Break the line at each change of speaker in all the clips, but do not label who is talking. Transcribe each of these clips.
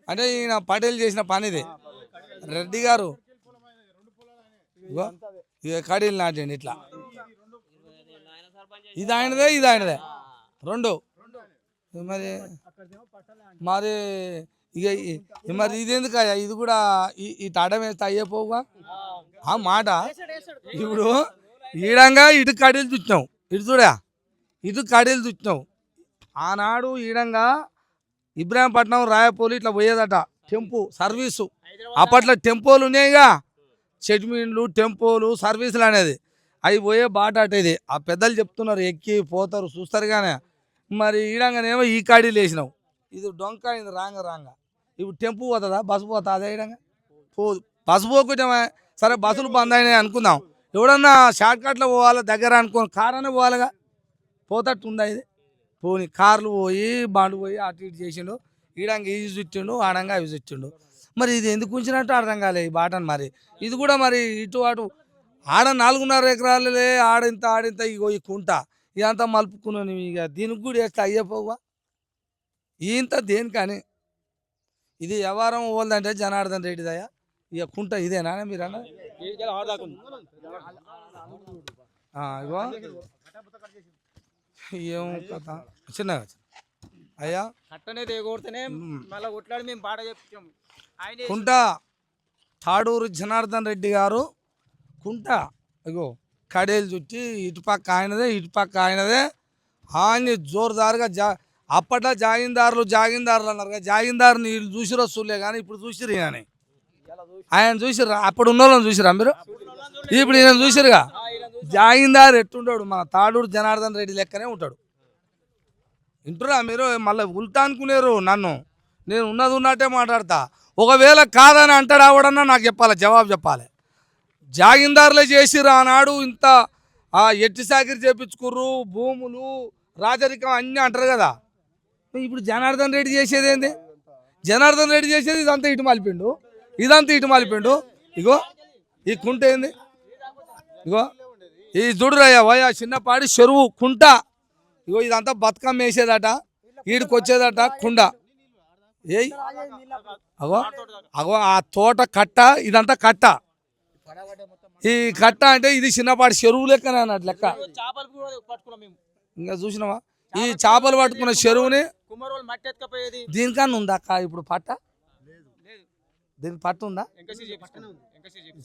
అంటే ఈయన పటేల్ చేసిన పని ఇది. రెడ్డి గారు ఇగో ఇక కడీలు నాటండి ఇట్లా. ఇది ఆయనదే ఇది ఆయనదే రెండు. మరి మరి ఇక మరి ఇది ఎందుకయ్యా, ఇది కూడా ఈ తాట వేస్తే అయ్యేపోగా ఆ మాట. ఇప్పుడు ఈడంగా ఇటు కడీలు చుట్టినావు, ఇటు చూడా ఇటు కడీలు చుట్టినావు. ఆనాడు ఈడంగా ఇబ్రాహీంపట్నం రాయపోలు ఇట్లా పోయేదట టెంపో సర్వీసు. అప్పట్లో టెంపోలు ఉన్నాయిగా, చెట్మీన్లు టెంపోలు సర్వీసులు అనేది అవి పోయే బాట అట. ఇది ఆ పెద్దలు చెప్తున్నారు, ఎక్కి పోతారు చూస్తారు. కానీ మరి ఈడంగానేమో ఈ కాడీలు వేసినావు. ఇది డొంక అయింది రాంగ రాంగ. ఇప్పుడు టెంపు పోతుందా, బస్సు పోతా అదే ఈడంగా పోదు. బస్సు పోకుంటే సరే బస్సులు బంద్ అయినాయి అనుకుందాం, ఎవడన్నా షార్ట్ కట్లో పోవాలి దగ్గర అనుకో, కార్ అనే పోవాలిగా, పోతట్టు ఉందా ఇది. పోని కార్లు పోయి బండ్లు పోయి అటు ఇటు చేసిండు. ఈడంగా ఇది చుట్టిండు, ఆడంగా అవి చుట్టిండు. మరి ఇది ఎందుకు ఉంచినట్టు అర్థం కాలే ఈ బాటను. మరి ఇది కూడా మరి ఇటు అటు ఆడ 4.5 ఎకరాలే, ఆడింత ఆడింత ఇగో ఈ కుంట ఇదంతా మలుపుకున్నాను. ఇక దీనికి కూడా వేస్తే అయ్యపోవా ఇంత దేనికని. ఇది వ్యవహారం పోల్దంటే జనార్దన్ రెడ్డి దయ. ఇక కుంట ఇదేనా మీరు అన్న ఇగో ఏం కథ చిన్నగా అయ్యా. కుంట తాడూరు జనార్దన్ రెడ్డి గారు కుంట ఇగో కడేలు చుట్టి ఇటుపక్క ఆయనదే ఇటుపక్క ఆయనదే. ఆయన జోరుదారుగా అప్పట్లో జాగిందారులు అన్నారు కదా, జాగిందారుని వీళ్ళు చూసిరో చూడలే కానీ ఇప్పుడు చూసిరు. కానీ ఆయన చూసిర్రా, అప్పుడు ఉన్న వాళ్ళని చూసిరా మీరు, ఇప్పుడు ఈయన చూసిరుగా. జాగిందారు ఎట్టుంటాడు, మన తాడూరు జనార్దన్ రెడ్డి లెక్కనే ఉంటాడు. వింటురా మీరు, మళ్ళీ ఉల్టా అనుకునేరు నన్ను. నేను ఉన్నది ఉన్నట్టే మాట్లాడతా. ఒకవేళ కాదని అంటాడు ఆవిడన్నా నాకు చెప్పాలి, జవాబు చెప్పాలి. జాగిందారులే చేసిర్రు ఆనాడు, ఇంత ఎట్టి సాకిరి చేపించుకుర్రు, భూములు రాజరికం అన్నీ అంటారు కదా. ఇప్పుడు జనార్దన్ రెడ్డి చేసేది ఏంది? జనార్దన్ రెడ్డి చేసేది ఇదంతా ఇటు మలిపిండు, ఇదంతా ఇటు మలిపిండు. ఇగో ఈ కుంట ఏంది, ఇగో ఈ చూడురయ్యా వయ చిన్నపాటి చెరువు కుంట. ఇగో ఇదంతా బతుకమ్మ వేసేదట, వీడికి వచ్చేదట కుండ. ఏ అగో అగో ఆ తోట కట్ట, ఇదంతా కట్ట. ఈ కట్ట అంటే ఇది చిన్నపాటి చెరువు లెక్కనే అన్నట్టు లెక్క. ఇంకా చూసినావా ఈ చేపలు పట్టుకున్న చెరువుని? దీనికన్నా ఉందా అక్క ఇప్పుడు పట్ట? దీనికి పట్టు ఉందా?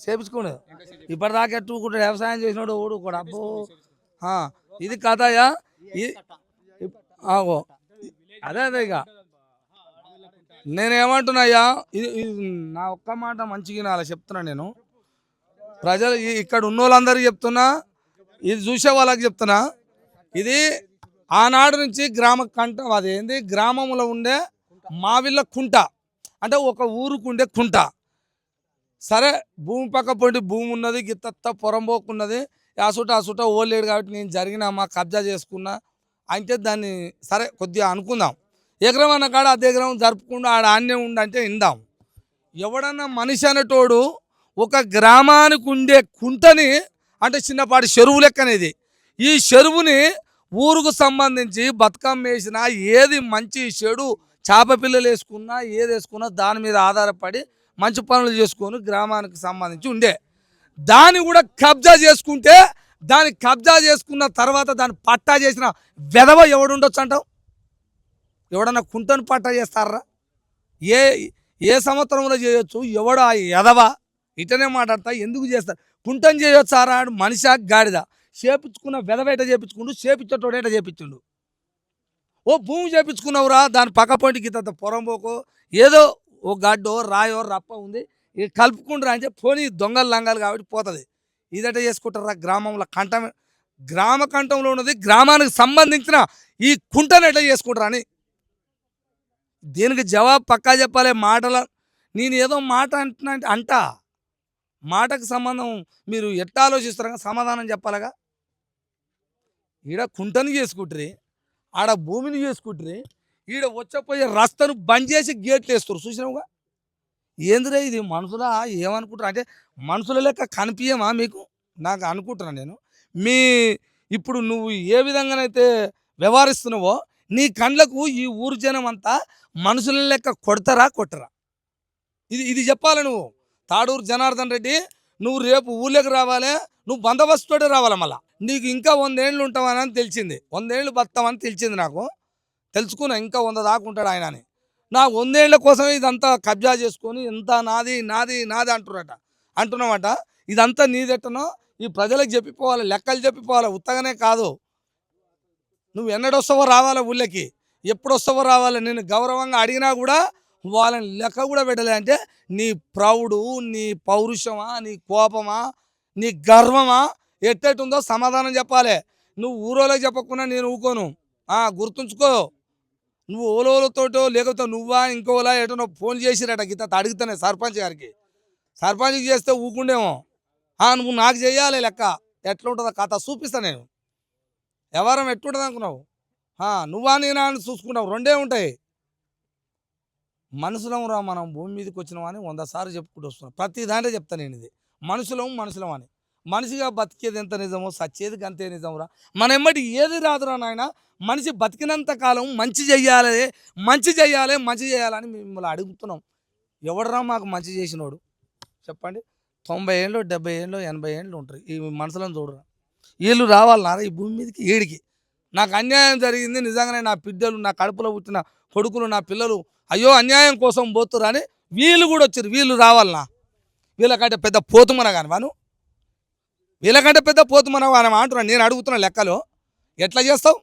చేపించుకునేది ఇప్పటిదాకా ఎట్టుకుంటాడు వ్యవసాయం చేసినాడు ఊడు కూడా. అబ్బో ఇది కథయా. అదే అదే ఇక నేనేమంటున్నాయ్యా, ఇది నా ఒక్క మాట మంచిగా అలా చెప్తున్నా నేను. ప్రజలు ఇక్కడ ఉన్న వాళ్ళందరికీ చెప్తున్నా, ఇది చూసే వాళ్ళకి చెప్తున్నా. ఇది ఆనాడు నుంచి గ్రామ కంట, అదేంది గ్రామంలో ఉండే మావిళ్ళ కుంట, అంటే ఒక ఊరుకు ఉండే కుంట. సరే భూమి పక్క పొంటి భూమి ఉన్నది, గిత్త పొరంపోకున్నది, అసుట ఓలేడు కాబట్టి నేను జరిగినామా కబ్జా చేసుకున్నా అంటే దాన్ని సరే కొద్దిగా అనుకుందాం. ఎకరం అన్న కాడ అదే ఎకరం జరుపుకుండా ఆడ ఆన్యం ఉండంటే ఇందాం. ఎవడన్నా మనిషి అనేటోడు ఒక గ్రామానికి ఉండే కుంటని, అంటే చిన్నపాటి చెరువు లెక్కనేది, ఈ చెరువుని ఊరుకు సంబంధించి బతుకమ్మ వేసినా, ఏది మంచి చెడు చేప పిల్లలు వేసుకున్నా ఏది వేసుకున్నా దాని మీద ఆధారపడి మంచి పనులు చేసుకొని గ్రామానికి సంబంధించి ఉండే దాన్ని కూడా కబ్జా చేసుకుంటే, దాన్ని కబ్జా చేసుకున్న తర్వాత దాన్ని పట్టా చేసిన వెధవ ఎవడుండొచ్చు అంటావు? ఎవడన్నా కుంటను పట్టా చేస్తారా? ఏ సంవత్సరంలో చేయొచ్చు? ఎవడు ఆ ఎదవ ఇటనే మాట్లాడతా ఎందుకు చేస్తారు? కుంటను చేయొచ్చు సారా? మనిషి గాడిద చేపించుకున్న వెధవేట చేపించుకుంటూ చేపించేటోడేట చేపించుండు. ఓ భూమి చేపించుకున్నావురా, దాని పక్క పొంటికి ఇంత పొరంపోకో ఏదో ఓ గడ్డో రాయో రప్ప ఉంది, ఇది కలుపుకుంటారా అంటే పోనీ దొంగలు లంగాలు కాబట్టి పోతుంది. ఇదట చేసుకుంటారా గ్రామంలో కంఠం, గ్రామ కంఠంలో ఉన్నది గ్రామానికి సంబంధించిన ఈ కుంటను ఎట్లా చేసుకుంటారా అని దీనికి జవాబు పక్కా చెప్పాలి. మాటల నేను ఏదో మాట అంటా మాటకు సంబంధం మీరు ఎట్లా ఆలోచిస్తారా సమాధానం చెప్పాలగా. ఈడ కుంటను చేసుకుంటారు, ఆడ భూమిని చేసుకుంటారు, ఈడ వచ్చపోయే రస్తను బంద్ చేసి గేట్లు వేస్తారు. చూసినావుగా ఏందిరా ఇది? మనుషులా ఏమనుకుంటారు అంటే మనుషుల లెక్క కనిపించమా మీకు? నాకు అనుకుంటున్నాను నేను. ఇప్పుడు నువ్వు ఏ విధంగానైతే వ్యవహరిస్తున్నావో నీ కండ్లకు ఈ ఊరు జనం అంతా మనుషుల లెక్క కొడతారా కొట్టరా? ఇది చెప్పాలి నువ్వు. తాడూరు జనార్దన్ రెడ్డి, నువ్వు రేపు ఊళ్ళోకి రావాలి, నువ్వు బందోబస్తుతోటే రావాలి. మళ్ళా నీకు ఇంకా 100 ఏళ్ళు ఉంటావని తెలిసింది, 100 ఏళ్ళు బతామని తెలిసింది నాకు. తెలుసుకున్నా ఇంకా 100 దాకా ఉంటాడు ఆయన అని. నా 100 ఏళ్ళ కోసమే ఇదంతా కబ్జా చేసుకొని ఇంత నాది నాది నాది అంటున్నామట. ఇదంతా నీదెట్టనో ఈ ప్రజలకు చెప్పిపోవాలి, లెక్కలు చెప్పిపోవాలి, ఉత్తగానే కాదు. నువ్వు ఎన్నడొస్తావో రావాలి ఊళ్ళకి, ఎప్పుడొస్తావో రావాలి. నేను గౌరవంగా అడిగినా కూడా వాళ్ళని లెక్క కూడా పెట్టలే అంటే నీ ప్రౌడు, నీ పౌరుషమా, నీ కోపమా, నీ గర్వమా ఎట్టెట్టుందో సమాధానం చెప్పాలి. నువ్వు ఊరోళ్ళకి చెప్పకుండా నేను ఊకోను. గుర్తుంచుకో. నువ్వు ఓలోలతోటో లేకపోతే నువ్వా ఇంకోలా ఎటో ఫోన్ చేసిరట గీత అడుగుతానే సర్పంచ్ గారికి. సర్పంచ్కి చేస్తే ఊకుండేమో. నువ్వు నాకు చెయ్యాలి లెక్క. ఎట్లా ఉంటుందో కథ చూపిస్తా నేను. ఎవరం ఎట్టుంటుంది అనుకున్నావు? నువ్వా నేనా అని చూసుకున్నావు, రెండే ఉంటాయి. మనుషులం రా మనం భూమి మీదకి వచ్చినామని 100 సార్లు చెప్పుకుంటూ వస్తున్నాం. ప్రతి దాంట్లో చెప్తాను నేను ఇది. మనుషులం అని. మనిషిగా బతికేది ఎంత నిజమో సచ్చేది అంతే నిజంరా. మన ఎమ్మటి ఏది రాదురా నాయన. మనిషి బతికినంత కాలం మంచి చేయాలని మిమ్మల్ని అడుగుతున్నాం. ఎవడరా మాకు మంచి చేసినోడు చెప్పండి? 90 ఏళ్ళు 70 ఏళ్ళు 80 ఏళ్ళు ఉంటారు ఈ మనుషులను చూడరా. వీళ్ళు రావాలన్నారా ఈ భూమి మీదకి ఏడికి? నాకు అన్యాయం జరిగింది నిజంగానే, నా బిడ్డలు, నా కడుపులో పుట్టిన కొడుకులు, నా పిల్లలు అయ్యో అన్యాయం కోసం పోతురు అని వీళ్ళు కూడా వచ్చారు. వీళ్ళు రావాలన్నా? వీళ్ళకంటే పెద్ద పోతుమన కానీ వాను, వీళ్ళకంటే పెద్ద పోతుమన వాన అంటున్నాను. నేను అడుగుతున్నా లెక్కలో. ఎట్లా చేస్తావు?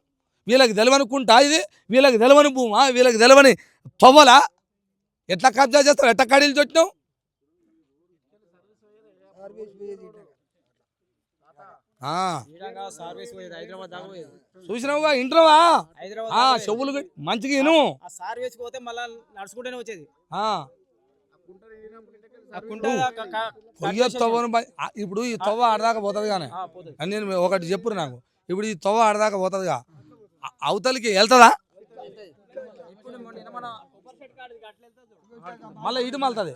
వీళ్ళకి తెలవనుకుంటా ఇది, వీళ్ళకి తెలవని భూమా, వీళ్ళకి తెలవని తవ్వలా? ఎట్లా కబ్జా చేస్తావు? ఎట్లా కడీలు చుట్టినావు? చూసినావుగా, ఇంటర్వా చెవులు మంచిగా విను. ఇప్పుడు ఈ తవ్వ ఆడదాకా పోతుంది కానీ నేను ఒకటి చెప్పురు నాకు. ఇప్పుడు ఈ తవ్వ ఆడదాకా పోతుందిగా, అవతలికి వెళ్తుందా? మళ్ళీ ఇటు మళ్తుంది.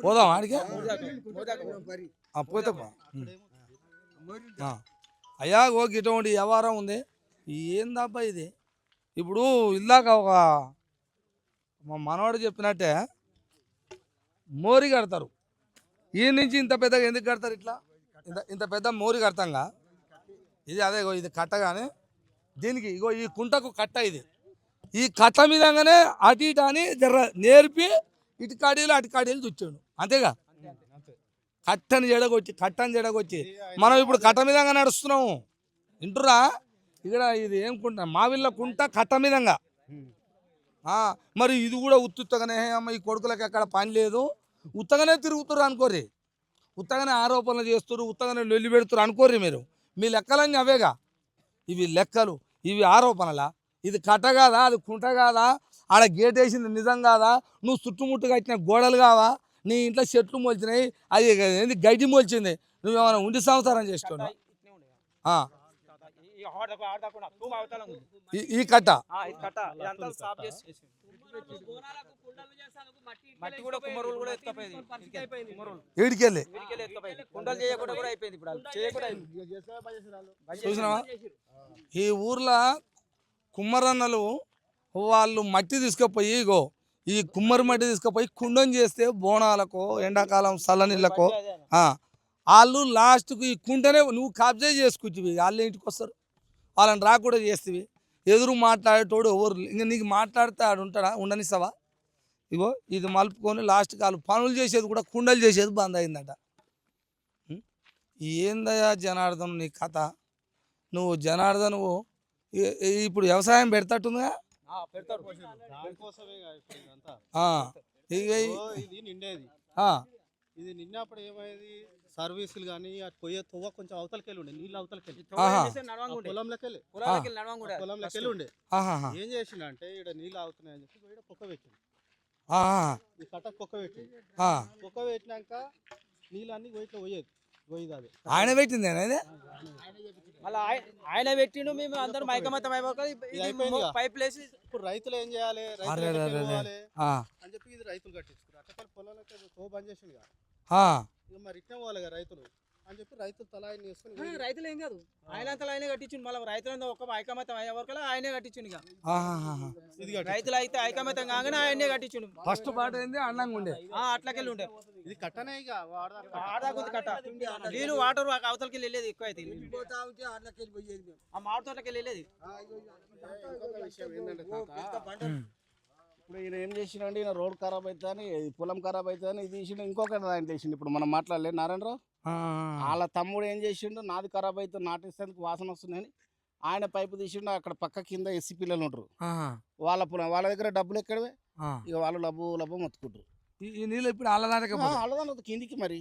పోదాం ఆడికి. పోతే అయ్యా ఇటువంటి వ్యవహారం ఉంది. ఏందబ్బా ఇది? ఇప్పుడు ఇందాక ఒక మా మనవాడు చెప్పినట్టే మోరి కడతారు. ఈ నుంచి ఇంత పెద్దగా ఎందుకు కడతారు? ఇట్లా ఇంత పెద్ద మోరి కడతాంగా. ఇది అదే ఇది కట్ట కానీ దీనికి ఈ కుంటకు కట్ట. ఇది ఈ కట్ట మీదంగానే అటు ఇటు అని జర నేర్పి ఇటు కాడీలు చుచ్చాడు అంతేగా. కట్టని జడగొచ్చి మనం ఇప్పుడు కట్ట మీదంగా నడుస్తున్నాము. వింటురా? ఇక్కడ ఇది ఏం కుంట? మావిళ్ళ కుంట కట్ట మీదంగా. మరి ఇది కూడా ఉత్తుత్తగానే అమ్మ ఈ కొడుకులకు ఎక్కడ పని లేదు, ఉత్తగానే తిరుగుతుర్రు అనుకోర్రి, ఉత్తగానే ఆరోపణలు చేస్తున్నారు, ఉత్తగానే లొల్లి పెడుతున్నారు అనుకోర్రి మీరు. మీ లెక్కలన్నీ అవేగా. ఇవి లెక్కలు, ఇవి ఆరోపణలా? ఇది కట్ట కాదా? అది కుంట కాదా? ఆడ గేట్ వేసింది నిజం కాదా? నువ్వు చుట్టుముట్టు కట్టిన గోడలు కావా? నీ ఇంట్లో చెట్లు మొలిచినాయి, అది ఏంది గడ్డి మొలిచింది, నువ్వేమైనా ఉండి సంసారం చేస్తున్నావు? ఈ కట్ట ఈడికెళ్ళి చూసినావా? ఈ ఊర్లో కుమ్మరన్నలు వాళ్ళు మట్టి తీసుకుపోయి ఈ కుమ్మరి మట్టి తీసుకుపోయి కుండం చేస్తే బోనాలకో ఎండాకాలం చల్లనీళ్ళకో వాళ్ళు లాస్ట్కు ఈ కుంటనే నువ్వు కబ్జా చేసుకుంటువి. వాళ్ళు ఇంటికి వస్తారు, వాళ్ళని రాకుండా చేస్తేవి. ఎదురు మాట్లాడేటోడు ఎవరు ఇంకా నీకు మాట్లాడితే ఆడు ఉంటాడా? ఉండనిస్తావా? ఇది మలుపుకొని లాస్ట్కి వాళ్ళు పనులు చేసేది కూడా కుండలు చేసేది బంద్ అయిందట. ఏందయ్యా జనార్దన్ నీ కథ? నువ్వు జనార్దన్ ఇప్పుడు వ్యవసాయం పెడతట్టుందిగా.
ఇది నిన్నప్పుడు ఏమైంది? సర్వీసులు కానీ పోయే తొవ్వ కొంచెం అవతలకెళ్ళి ఉండే, నీళ్ళు అవతలకెళ్ళి పొలంలోకెళ్ళి ఉండే. ఏం చేసిండు అంటే ఇక్కడ నీళ్ళు ఆగుతున్నాయని చెప్పి పోయి పొక్క పెట్టింది. ఈ కట్ట పొక్క పెట్టింది. పొక్క పెట్టినాక నీళ్ళు అన్ని ఇట్లా పోయేది.
ఆయన పెట్టింది
ఆయన పెట్టిండు. మేము అందరం మైకమతం పైప్ లేసి
ఇప్పుడు రైతులు ఏం చేయాలి అని చెప్పి ఇది రైతులు కట్టించుకున్నారు. అట్లా పొలాలకు తో బంద్ చేసింది. మరి ఇట్లా పోవాలి రైతులు. అని చెప్పి రైతులు తలా ఆయన వేసుకొని
రైతులు ఏం కాదు ఆయనంతలో ఆయనే కట్టించిండు. మళ్ళీ రైతులంతా ఒక్క ఐకమత్యం అయ్యే వరకు ఆయనే కట్టించిండు. ఇక
ఆహాహా.
ఇది కట్టి
రైతులు అయితే ఐకమత్యం కాగానే ఆయనే కట్టించిండు.
ఫస్ట్ పాట ఏంది అండంగా ఉండే.
అట్లకెళ్ళి ఉండే
ఇది కట్టనే ఇక
ఆడాకుంది కట్ట. నీళ్ళు వాటర్ అవతలకి వెళ్ళేది ఎక్కువ అయితే. ఆ మామిడి తోటకి వెళ్ళేది.
ఇంకొక విషయం ఏంటంటే తాత, ఇప్పుడు ఈయన ఏం చేసిండంటే ఈయన రోడ్ ఖరాబ్ అవుతుందని పొలం ఖరాబ్ అవుతుందని ఇది చేసిండు. ఇంకొక దాంట్లో వేసిండు. ఇప్పుడు మనం మాట్లాడలే నారాయణరావు వాళ్ళ తమ్ముడు ఏం చేసిండు, నాది ఖరాబ్ అవుతుంది నాటేసేందుకు వాసన వస్తుందని ఆయన పైపు తీసిండు. అక్కడ పక్క కింద ఎస్సీ పిల్లలు ఉంటారు, వాళ్ళ పొలం వాళ్ళ దగ్గర డబ్బులు ఎక్కడవే, ఇక వాళ్ళు లబ్బు లబ్బు మొత్తుకుంటారు.
ఈ నీళ్ళు ఇప్పుడు అల్లదానికి
అల్లదాని కిందికి మరి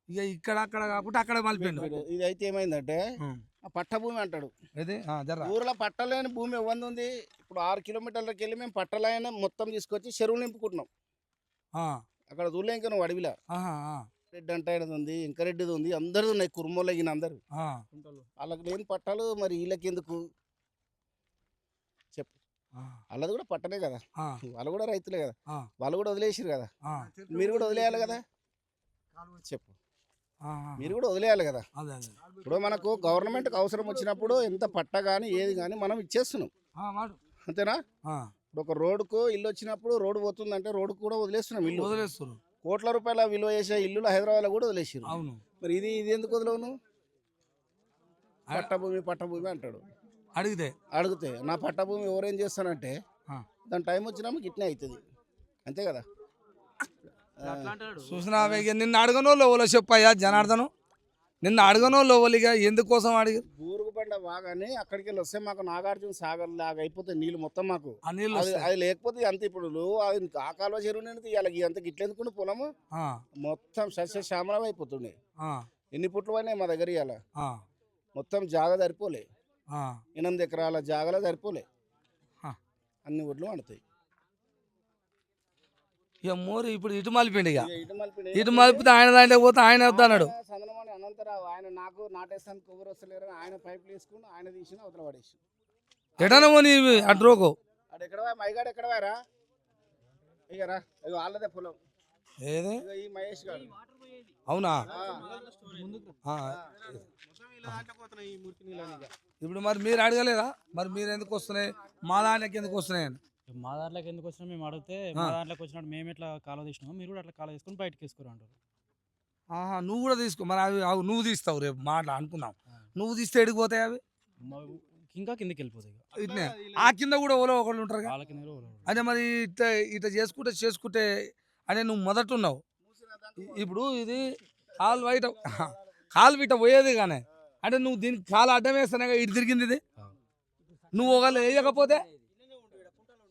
ఇక ఇక్కడ అక్కడ కాకుండా అక్కడ మలిపిండు.
ఇది అయితే ఏమైందంటే ఆ పట్ట భూమి అంటాడు.
జర
ఊర్లో పట్టలేని భూమి ఇవ్వంది ఉంది. ఇప్పుడు 6 కిలోమీటర్లకి వెళ్ళి మేము పట్టలైన మొత్తం తీసుకొచ్చి చెరువులు నింపుకుంటున్నాం. అక్కడ చూడలే ఇంకా నువ్వు అడవిలా రెడ్డి అంటే ఉంది, ఇంకా రెడ్డిది ఉంది, అందరిది ఉన్నాయి. కుర్మోళ్ళగిన అందరు వాళ్ళకి లేని పట్టాలు మరి వీళ్ళకి ఎందుకు చెప్పు. వాళ్ళది కూడా పట్టనే కదా, వాళ్ళు కూడా రైతులే కదా, వాళ్ళు కూడా వదిలేసారు కదా, మీరు కూడా వదిలేయాలి కదా. చెప్పు, మీరు కూడా వదిలేయాలి కదా. ఇప్పుడు మనకు గవర్నమెంట్కి అవసరం వచ్చినప్పుడు ఎంత పట్ట కానీ ఏది కానీ మనం ఇచ్చేస్తున్నాం, అంతేనా. ఇప్పుడు ఒక రోడ్డుకు ఇల్లు వచ్చినప్పుడు రోడ్డు పోతుందంటే రోడ్డుకు కూడా వదిలేస్తున్నాం. ఇల్లు
వదిలేస్తున్నాం.
కోట్ల రూపాయల విలువ చేసే ఇల్లు హైదరాబాద్లో కూడా వదిలేసారు.
అవును,
మరి ఇది ఎందుకు వదలవు? పట్టభూమి అంటాడు. అడిగితే నా పట్టభూమి ఎవరేం చేస్తానంటే దాని టైం వచ్చినాము గిట్నే అవుతుంది, అంతే కదా.
చూసినా నిన్ను అడగనోళ్ళు ఓలో చెప్పయ్యా జనార్దను, నిన్ను అడగనోళ్ళు ఓలిగా ఎందుకోసం అడిగి
బూరుగు బండ బాగానే అక్కడికి వెళ్ళి వస్తే మాకు నాగార్జున సాగర్ లాగా అయిపోతే నీళ్ళు మొత్తం మాకు
నీళ్ళు
అది లేకపోతే అంత. ఇప్పుడు అది ఆ కాలువ చెరువు నుంచి ఇలాగ అంత గిట్లెందుకుంటే పొలము మొత్తం సస్యశ్యామలం అయిపోతుండే. ఎన్ని పుట్లు అయినాయి మా దగ్గర ఇవాళ, మొత్తం జాగ సరిపోలే. 8 ఎకరాల జాగలో సరిపోలే, అన్ని ఒడ్లు వండుతాయి.
ఇక మోరు ఇప్పుడు ఇటు మలిపిండి, ఇటు మలిపితే ఆయన దాంట్లో పోతే ఆయన వద్దన్నాడు.
చంద్రమణి అనంతరావు ఆయన నాకు నాటేస్తాను కొవ్వరు వస్తలేరు ఆయన పైపులు వేసుకుని ఆయన తీసిన అవతల పడేసి
ఎటనమో నీ అడ్రోకో
అటు ఎక్కడ మైగాడు ఎక్కడ వారా ఇక రా ఇక వాళ్ళదే పొలం
ఏది
ఈ మహేష్ గారు.
అవునా? ఇప్పుడు మరి మీరు అడగలేదా మరి మీరు ఎందుకు వస్తున్నాయి మా దాంట్లోకి ఎందుకు వస్తున్నాయి అని?
మా దాంట్లోకి ఎందుకు వచ్చినా మేము అడిగితే మా దాంట్లోకి వచ్చినట్టు మేము ఎట్లా కాలువ తీసినామో మీరు కూడా అట్లా కాలువ తీసుకొని బయటకు వేసుకోరు అంటారు.
నువ్వు కూడా తీసుకో మరి. అవి నువ్వు తీస్తావు రేపు మాట అనుకుందాం. నువ్వు తీస్తే ఎడిగిపోతాయి అవి,
ఇంకా కిందకి వెళ్ళిపోతాయి.
ఇట్నే ఆ కింద కూడా ఓలో ఒకళ్ళు ఉంటారు
వాళ్ళ కింద కూడా
అదే మరి ఇట్లా చేసుకుంటే అదే నువ్వు మొదట ఉన్నావు. ఇప్పుడు ఇది కాలు ఇట పోయేది కానీ అంటే నువ్వు దీనికి కాలు అడ్డం వేస్తానే ఇటు తిరిగింది. ఇది నువ్వు ఒకవేళ వేయకపోతే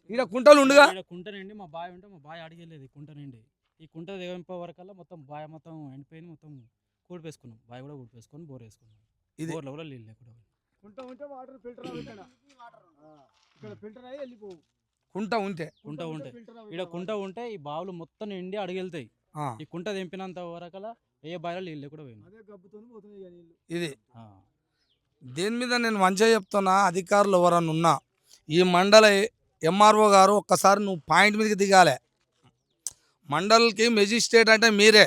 ఇక్కడ కుంటలు ఉండగా
కుంట నిండి మా బావి ఉంటే మా బావి అడిగేది కుంట నిండి. ఈ కుంట దిగంప వరకల్లా మొత్తం బావి మొత్తం ఎండిపోయి మొత్తం కూడిపేసుకున్నాం. బావి కూడా కూడిపేసుకొని బోర్ వేసుకున్నాం. ఇది బోర్లో కూడా నీళ్ళు లేకుండా
కుంట ఉంటే వాటర్ ఫిల్టర్ ఇక్కడ ఫిల్టర్ అయ్యి వెళ్ళిపోవు.
కుంట ఉంటే
ఇక్కడ కుంట ఉంటే ఈ బావులు మొత్తం నిండి అడిగెళ్తాయి. ఈ కుంట దింపినంత వరకల్లా ఏ బావిలో నీళ్ళు కూడా పోయింది.
ఇది దీని మీద నేను మంచిగా చెప్తున్నా. అధికారులు ఎవరన్నా ఉన్నా ఈ మండల ఎంఆర్ఓ గారు ఒక్కసారి నువ్వు పాయింట్ మీదకి దిగాలి. మండల్కి మెజిస్ట్రేట్ అంటే మీరే,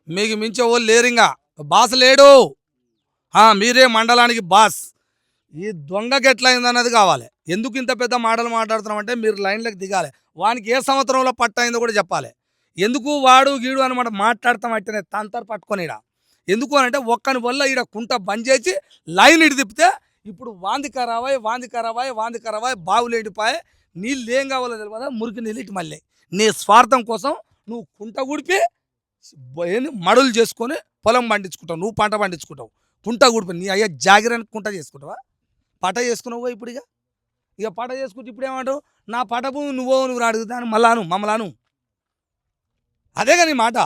మీకు మించే వాళ్ళు లేరింగా, బాస్ లేడు, మీరే మండలానికి బాస్. ఈ దొంగకి ఎట్లా అయిందన్నది కావాలి. ఎందుకు ఇంత పెద్ద మాటలు మాట్లాడుతున్నామంటే మీరు లైన్లోకి దిగాలి. వానికి ఏ సంవత్సరంలో పట్ట అయిందో కూడా చెప్పాలి. ఎందుకు వాడు గీడు అనమాట మాట్లాడతాం అంటే తంతరు పట్టుకొని ఈడ ఎందుకు అనంటే ఒక్కని వల్ల ఈడ కుంట బంద్ చేసి లైన్ ఇటు తిప్పితే ఇప్పుడు వాంది కరావాయి బావులు ఎండిపోయి నీళ్ళు ఏం కావాలో తెలియదా, మురికి నీళ్ళు ఇటు మళ్ళీ నీ స్వార్థం కోసం నువ్వు కుంట గుడిపి మడులు చేసుకొని పొలం పండించుకుంటావు, నువ్వు పంట పండించుకుంటావు. కుంట గుడిపి నీ అయ్యా జాగిరానికి కుంట చేసుకుంటావా? పట చేసుకున్నావు ఇప్పుడు. ఇక పట చేసుకుంటే ఇప్పుడు ఏమంటావు, నా పట భూమి నువ్వు అడుగుతాను మమ్మలాను. అదే కానీ మాట.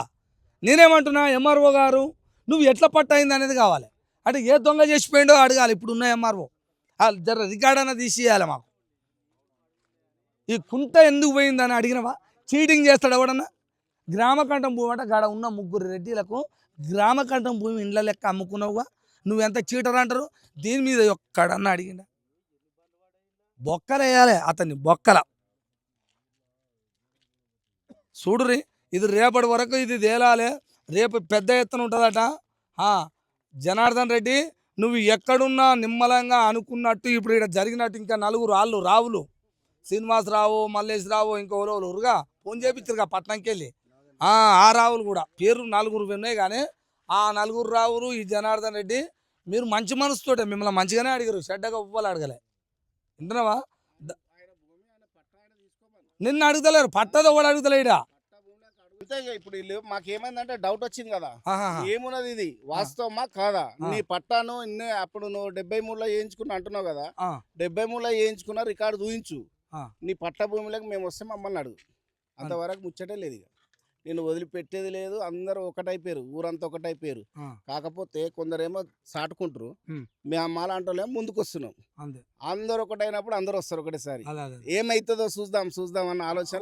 నేనేమంటున్నా ఎంఆర్ఓ గారు నువ్వు ఎట్లా పట్ట అయింది అనేది కావాలి. అంటే ఏ దొంగ చేసిపోయిండో అడగాలి. ఇప్పుడు ఉన్న ఎంఆర్ఓ జర రికార్డ్ అన్న తీసేయాలి మాకు. ఈ కుంట ఎందుకు పోయిందని అడిగినవా? చీటింగ్ చేస్తాడు ఎవడన్నా. గ్రామకంఠం భూమి అంటే గాడ ఉన్న 3 రెడ్డిలకు గ్రామకంఠం భూమి ఇండ్ల లెక్క అమ్ముకున్నావుగా, నువ్వెంత చీటర్ అంటారు. దీని మీద ఒక్కడన్నా అడిగిండా? బొక్కలేయాలి అతన్ని, బొక్కల చూడురి. ఇది రేపటి వరకు ఇది తేలాలి. రేపు పెద్ద ఎత్తున ఉంటుందట. జనార్దన్ రెడ్డి నువ్వు ఎక్కడున్నా నిమ్మలంగా అనుకున్నట్టు ఇప్పుడు ఇక్కడ జరిగినట్టు ఇంకా నలుగురు వాళ్ళు రావులు శ్రీనివాసరావు మల్లేశ్వరరావు ఇంకోరు ఉరుగా ఫోన్ చేపించారుగా పట్నంకి వెళ్ళి ఆ రావులు కూడా పేరు నలుగురు ఉన్నాయి. కానీ ఆ నలుగురు రావులు ఈ జనార్దన్ రెడ్డి మీరు మంచి మనసుతోటే మిమ్మల్ని మంచిగానే అడిగారు, చెడ్డగా ఉవ్వలు అడగలే. వింటున్నావా? నిన్న అడుగుతలేరు, పట్టదో కూడా అడుగుతలేడా.
అంతే ఇప్పుడు వీళ్ళు మాకేమైందంటే డౌట్ వచ్చింది కదా, ఏమున్నది ఇది వాస్తవమా కాదా, నీ పట్టాను అప్పుడు నువ్వు 73లో వేయించుకున్నా అంటున్నావు కదా, 73లో వేయించుకున్న రికార్డు చూయించు, నీ పట్ట భూమిలోకి మేము వస్తే మమ్మల్ని అడుగు. అంతవరకు ముచ్చటే లేదు. ఇక నేను వదిలిపెట్టేది లేదు. అందరూ ఒకటైపోయారు, ఊరంతా ఒకటైపోయారు. కాకపోతే కొందరేమో సాటుకుంటారు, మేము మాలాంటోళ్ళేమో ముందుకు వస్తున్నాం. అందరూ ఒకటైనప్పుడు అందరూ వస్తారు ఒకటేసారి. ఏమైతుందో చూద్దాం అన్న ఆలోచన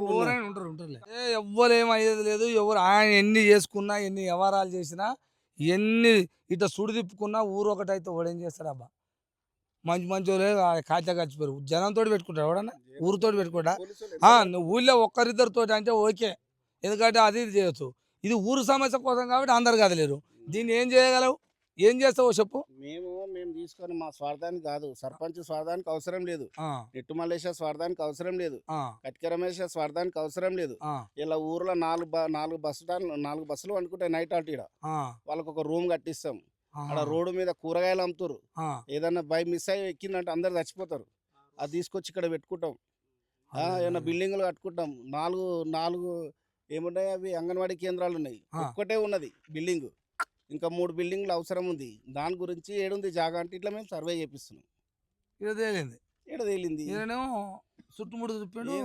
ఎవ్వరు ఏమయ్యేది లేదు. ఎవరు ఆయన ఎన్ని చేసుకున్నా ఎన్ని వ్యవహారాలు చేసినా ఎన్ని ఇట్లా సుడి తిప్పుకున్నా ఊరు ఒకటైతే వాడు ఏం చేస్తాడు అబ్బా. మంచి వాళ్ళు కాచా కలిసిపోయారు. జనంతో పెట్టుకుంటాడు ఎవడన్నా, ఊరితో పెట్టుకుంటా. ఊళ్ళో ఒక్కరిద్దరితో అంటే ఓకే, ఎందుకంటే అది ఇది చేయొచ్చు. ఇది ఊరు సమస్య కోసం కాబట్టి అందరు కదలేరు. దీన్ని ఏం చేయగలవు, ఏం చేస్తావో చెప్పు.
మేము తీసుకొని మా స్వార్థానికి కాదు, సర్పంచ్ స్వార్థానికి అవసరం లేదు, నెట్టు మల్లేశ్వర స్వార్థానికి అవసరం లేదు, కట్క రమేష్ స్వార్థానికి అవసరం లేదు. ఇలా ఊర్లో 4 బస్సులు అనుకుంటాయి నైట్ ఆల్ట్. వాళ్ళకి ఒక రూమ్ కట్టిస్తాం. అక్కడ రోడ్డు మీద కూరగాయలు అమ్ముతారు. ఏదన్నా బై మిస్ అయ్యి ఎక్కిందంటే అందరు చచ్చిపోతారు. అది తీసుకొచ్చి ఇక్కడ పెట్టుకుంటాం. ఏమన్నా బిల్డింగ్లు కట్టుకుంటాం. 4 ఏమున్నాయి అవి అంగన్వాడీ కేంద్రాలు ఉన్నాయి. ఒక్కటే ఉన్నది బిల్డింగ్, ఇంకా 3 బిల్డింగ్లు అవసరం ఉంది. దాని గురించి ఏడుంది జాగా అంటే ఇట్లా మేము సర్వే చేపిస్తున్నాం. ఏడ తేలింది
చుట్టుముడు చూపిండు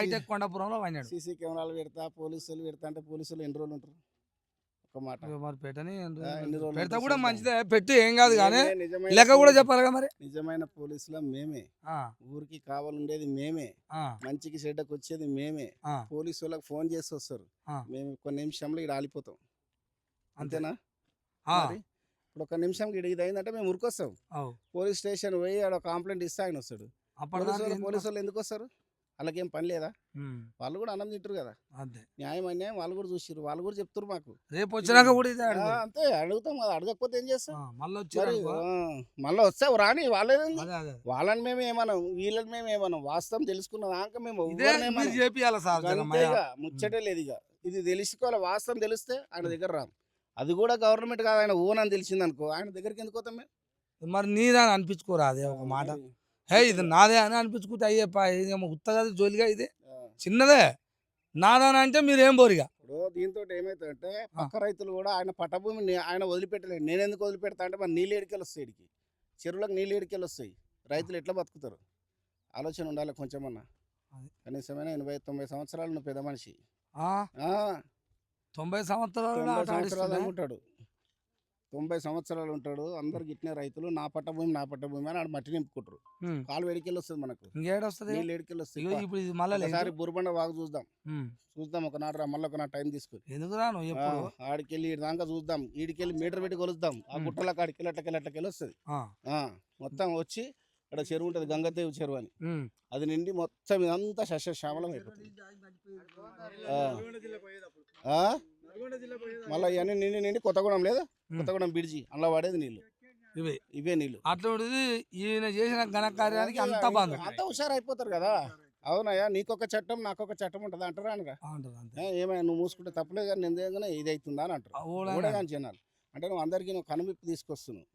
హైటెక్ కొండాపురంలో వాడినాడు.
సీసీ కెమెరాలు పెడతా, పోలీసులు పెడతా అంటే పోలీసులు ఎన్ని రోజులు ఉంటారు? ఒక మాట
పెడతా కూడా మంచిదే, పెట్టి ఏం కాదు. కానీ లెక్క కూడా చెప్పాలి కదా మరి.
నిజమైన పోలీసులో మేమే, ఊరికి కావాలండేది మేమే, మంచికి చెడ్డకు వచ్చేది మేమే. పోలీసు వాళ్ళకి ఫోన్ చేసి వస్తారు, మేము కొన్ని నిమిషంలో ఇక్కడ ఆలిపోతాం. అంతేనా? ఇప్పుడు ఒక నిమిషం ఇది అయిందంటే మేము ఉరికొస్తాం. పోలీస్ స్టేషన్ పోయి ఆడ కంప్లైంట్ ఇస్తే ఆయన వస్తాడు. పోలీసు వాళ్ళు ఎందుకు వస్తారు? వాళ్ళకేం పని లేదా? వాళ్ళు కూడా అన్నం తింటారు కదా, న్యాయం అన్యాయం వాళ్ళు కూడా చూసిరు, వాళ్ళు కూడా చెప్తారు మాకు.
రేపు వచ్చినాక కూడా
అంతే అడుగుతాం కదా, అడగకపోతే ఏం చేస్తాం? మళ్ళీ వస్తే రాని వాళ్ళని మేము ఏమన్నాం, వీళ్ళని మేము ఏమన్నాం. వాస్తవం తెలుసుకున్నాక మేము ముచ్చటే లేదు. ఇక ఇది తెలుసుకోవాలి. వాస్తవం తెలిస్తే ఆయన దగ్గర రాము. అది కూడా గవర్నమెంట్ కాదు, ఆయన ఓన్ అని తెలిసింది అనుకో, ఆయన దగ్గరికి ఎందుకు పోతాం మేము?
మరి నీదని అనిపించుకోరా అదే ఒక మాట. ఇది నాదే అని అనిపించుకుంటే అయ్యేపా, ఇదేమో ఉత్తగా జోలిగా ఇది చిన్నదే నాదని అంటే మీరేం బోరిగా.
ఇప్పుడు దీంతో ఏమవుతుందంటే పక్క రైతులు కూడా ఆయన పట్టభూమి ఆయన వదిలిపెట్టలేదు. నేను ఎందుకు వదిలిపెడతా అంటే మరి నీళ్ళు ఏడికెళ్ళి వస్తాయి, ఇడికి చెరువులకు నీళ్ళు ఏడికెళ్ళి వస్తాయి. రైతులు ఎట్లా బతుకుతారు? ఆలోచన ఉండాలి కొంచెమన్నా. కనీసమైన 80-90 సంవత్సరాలు నువ్వు పెద్ద మనిషి.
90 సంవత్సరాలు
ఉంటాడు, 90 సంవత్సరాలు ఉంటాడు. అందరికి ఇట్నే రైతులు నా పట్టభూమి అని ఆడ మట్టి నింపుకుంటారు. కాలు వేడికెళ్ళి వస్తుంది మనకు, నీళ్ళు ఏడికెళ్ళి వస్తాయి. ఒకసారి బుర్బండ వాగు చూద్దాం ఒకనాడు, మళ్ళీ ఒకనాడు టైం తీసుకుని ఆడికెళ్ళి దాకా చూద్దాం. ఈడికెళ్ళి మీటర్ పెట్టి కొలుద్దాం. ఆ గుట్టల కాడికెళ్ళి అట్లకెళ్ళి వస్తుంది. మొత్తం వచ్చి ఇక్కడ చెరువు ఉంటుంది, గంగదేవి చెరువు అని, అది నిండి మొత్తం ఇదంతా సస్యశ్యామలం అయిపోతుంది. మళ్ళీ ఇవన్నీ నిండి కొత్తగూడెం లేదా, కొత్తగూడెం బిడ్జి అందులో పడేది నీళ్ళు, ఇవే నీళ్ళు.
అట్లా ఈయన చేసిన ఘనకార్యానికి అంత
హుషారు అయిపోతారు కదా. అవునయ్యా, నీకొక చట్టం నాకొక చట్టం ఉంటుంది అంటారా అనగా, ఏమైనా నువ్వు మూసుకుంటే తప్పలేదు కానీ నేను ఇది అవుతుందా అని అంటారు కానీ జనాలు. అంటే నువ్వు అందరికీ నువ్వు కనువిప్పు తీసుకొస్తున్నావు,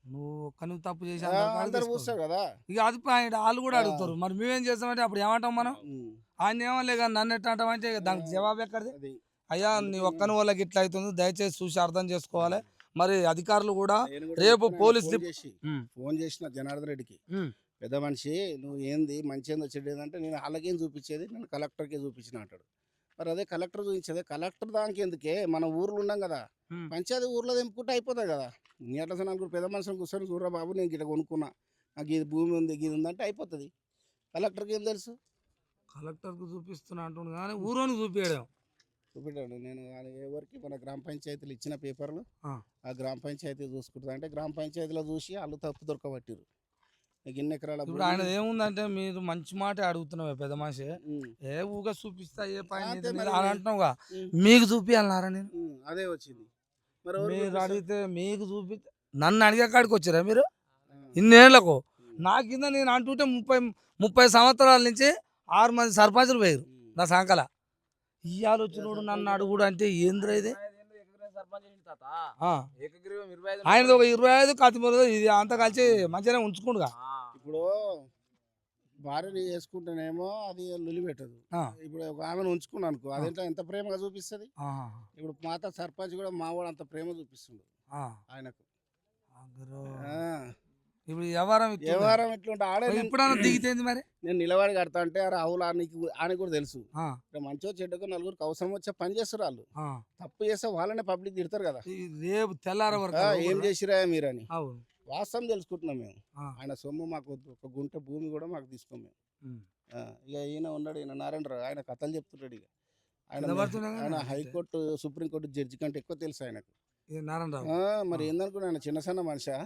నువ్వు కనుక తప్పు చేసి
అందరు చూస్తావు కదా.
ఇక అది వాళ్ళు కూడా అడుగుతారు, మరి మేమేం చేస్తామంటే అప్పుడు ఏమంటాం మనం? ఆయన ఏమలే కానీ నన్ను ఎట్లా అంటామంటే దానికి జవాబు ఎక్కడిది? అయ్యా నీ ఒక్కని వాళ్ళకి ఇట్లా అవుతుంది, దయచేసి చూసి అర్థం చేసుకోవాలి. మరి అధికారులు కూడా రేపు పోలీస్
ఫోన్ చేసిన జనార్దన్ రెడ్డికి, పెద్ద మనిషి నువ్వు ఏంది మంచి ఏందో చెడు ఏందంటే, నేను వాళ్ళకేం చూపించేది, నేను కలెక్టర్కే చూపించిన అంటాడు. మరి అదే కలెక్టర్ చూపించేది, కలెక్టర్ దానికి ఎందుకే, మన ఊర్లో ఉన్నాం కదా, పంచాయతీ ఊర్లో తెంపుకుంటే అయిపోతాయి కదా. నీ అట్లా నలుగురు పెద్ద మనుషులు కూర్చొని చూడరా బాబు నేను గిట్ట కొనుక్కున్నా, నాకు ఇది భూమి ఉంది ఇది ఉందంటే అయిపోతుంది. కలెక్టర్కి ఏం తెలుసు?
కలెక్టర్కి చూపిస్తున్నా అంటున్నాడు కానీ ఊరోని చూపించాడు.
నేను ఎవరికి మన గ్రామ పంచాయతీలు ఇచ్చిన పేపర్లు ఆ గ్రామ పంచాయతీ చూసుకుంటా అంటే గ్రామ పంచాయతీలో చూసి వాళ్ళు తప్పు దొరకబట్టిరు. నీకు ఎన్ని ఎకరాల
ఇప్పుడు ఆయన ఏముందంటే మీరు మంచి మాట అడుగుతున్నావు పెద్ద మనిషి
ఉమ్,
ఏ ఊగా చూపిస్తా ఏ పని
అంతే
ఇది
మరి.
అని అంటున్నావుగా
ఉమ్,
మీకు చూపియాలన్నారా నేను
అదే వచ్చింది మరి ఎవరు
మీరు
చూపిస్తారు?
అడిగితే మీకు చూపి నన్ను అడిగే కాడికి వచ్చారా మీరు
ఆ,
ఇన్నేళ్లకు
ఉమ్,
నా కింద నేను అంటుంటే 30 సంవత్సరాల నుంచి 6 మంది సర్పంచులు పోయారు
ఉమ్.
నా సంకల ఈ ఆలోచనోడు నన్ను అడుగుడు అంటే ఏంద్రా ఇది ఆ. ఆయనది ఒక 25 కత్తిమూలదో ఇది అంతా కలిసి మంచిగానే ఉంచుకుండుగా
ఇప్పుడు భార్యని చేసుకుంటేనేమో అది లొలి పెట్టదు.
ఆ.
ఇప్పుడు ఒక ఆమెను ఉంచుకున్నాను అనుకో అదేంటో ఎంత ప్రేమగా చూపిస్తుంది.
ఆహా.
ఇప్పుడు మాత సర్పంచ్ కూడా మావాడు అంత ప్రేమ చూపిస్తుండు
ఆ.
ఆయనకు.
అగ్గరో.
ఆ,
ఇప్పుడు వ్యవహారం ఇట్లుందా?
వ్యవహారం ఎట్లుంటే ఆడే నేను-
ఎప్పుడన్నా దిగితేంది మరి
నేను నిలబడి కడతా అంటే అరే అవులు ఆయనకు కూడా తెలుసు.
ఆ,
ఇక్కడ మంచిగా చెడ్డకు నలుగురికి అవసరం వచ్చే పని చేస్తారు వాళ్ళు.
ఆ.
తప్పు చేస్తే వాళ్ళనే పబ్లిక్ తిడతారు కదా.
ఈ రేపు తెల్లార వరకు
ఆ,
అది
ఏం
కూడా.
చేసిరా మీరని
అవును.
వాస్తవం తెలుసుకుంటున్నాం మేము.
ఆ.
ఆయన సొమ్ము మాకు వద్దు. ఒక గుంట భూమి కూడా మాకు తీసుకోం మేము.
ఉమ్.
ఆ, ఇక ఈయన ఉన్నాడు, ఈయన నారాయణరావు, ఆయన కథలు చెప్తున్నాడు. ఇక ఆయన
నిలబడుతున్నా కానీ
ఆయన
అంతే.
హైకోర్టు సుప్రీంకోర్టు జడ్జి కంటే ఎక్కువ తెలుసు ఆయనకు.
ఇది నారాయణరావు
ఆ, మరి ఏందనుకున్నా ఆయన చిన్న సన్న మనిషా.